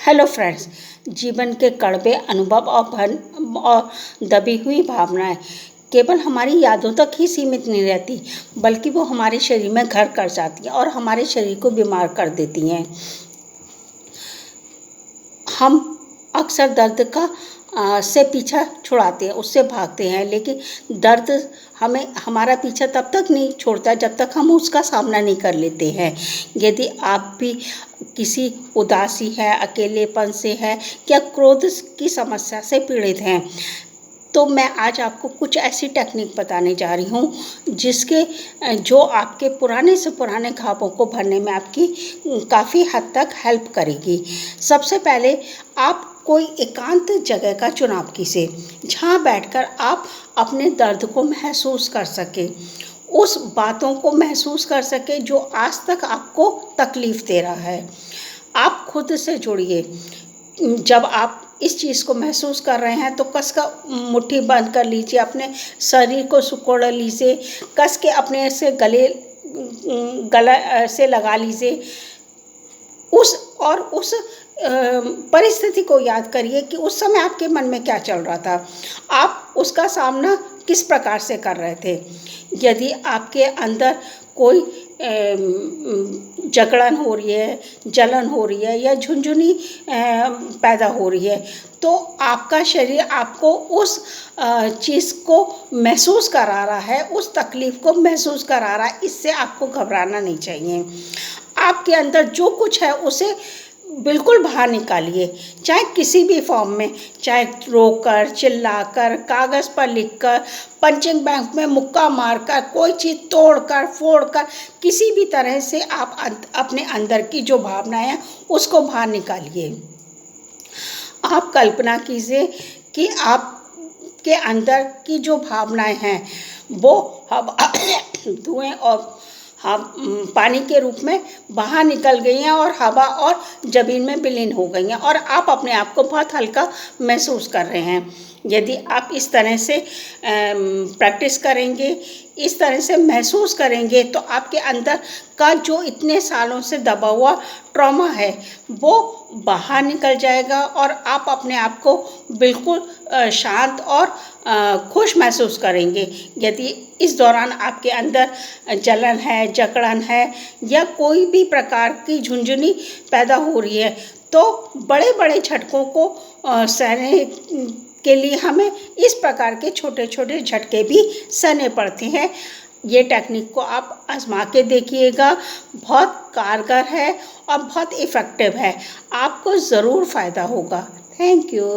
Hello friends, जीवन के कड़वे अनुभव और दबी हुई भावनाएं केवल हमारी यादों तक ही सीमित नहीं रहती, बल्कि वो हमारे शरीर में घर कर जाती हैं और हमारे शरीर को बीमार कर देती हैं। हम अक्सर दर्द का से पीछा छुड़ाते हैं, उससे भागते हैं, लेकिन दर्द हमें हमारा पीछा तब तक नहीं छोड़ता जब तक हम उसका सामना नहीं कर लेते हैं। यदि आप भी किसी उदासी है, अकेलेपन से है या क्रोध की समस्या से पीड़ित हैं, तो मैं आज आपको कुछ ऐसी टेक्निक बताने जा रही हूँ जो आपके पुराने से पुराने घावों को भरने में आपकी काफ़ी हद तक हेल्प करेगी। सबसे पहले आप कोई एकांत जगह का चुनाव कीजिए, जहाँ बैठकर आप अपने दर्द को महसूस कर सकें, उस बातों को महसूस कर सकें जो आज तक आपको तकलीफ़ दे रहा है। आप खुद से जुड़िए। जब आप इस चीज़ को महसूस कर रहे हैं तो कस का मुट्ठी बंद कर लीजिए, अपने शरीर को सिकोड़ लीजिए, कस के अपने से गला से लगा लीजिए। उस परिस्थिति को याद करिए कि उस समय आपके मन में क्या चल रहा था, आप उसका सामना किस प्रकार से कर रहे थे। यदि आपके अंदर कोई जकड़न हो रही है, जलन हो रही है या झुनझुनी पैदा हो रही है, तो आपका शरीर आपको उस चीज़ को महसूस करा रहा है, उस तकलीफ़ को महसूस करा रहा है। इससे आपको घबराना नहीं चाहिए। आपके अंदर जो कुछ है उसे बिल्कुल बाहर निकालिए, चाहे किसी भी फॉर्म में, चाहे रोकर, चिल्लाकर, कागज़ पर लिखकर, पंचिंग बैग में मुक्का मारकर, कोई चीज़ तोड़कर, फोड़कर, किसी भी तरह से आप अपने अंदर की जो भावनाएं हैं उसको बाहर निकालिए। आप कल्पना कीजिए कि आपके अंदर की जो भावनाएं हैं वो धुएं और पानी के रूप में बाहर निकल गई हैं और हवा और ज़मीन में विलीन हो गई हैं और आप अपने आप को बहुत हल्का महसूस कर रहे हैं। यदि आप इस तरह से प्रैक्टिस करेंगे, इस तरह से महसूस करेंगे, तो आपके अंदर का जो इतने सालों से दबा हुआ ट्रॉमा है वो बाहर निकल जाएगा और आप अपने आप को बिल्कुल शांत और खुश महसूस करेंगे। यदि इस दौरान आपके अंदर जलन है, जकड़न है या कोई भी प्रकार की झुनझुनी पैदा हो रही है, तो बड़े बड़े झटकों को सहने के लिए हमें इस प्रकार के छोटे छोटे झटके भी सहने पड़ते हैं। ये टेक्निक को आप आजमा के देखिएगा, बहुत कारगर है और बहुत इफ़ेक्टिव है। आपको ज़रूर फ़ायदा होगा। Thank you.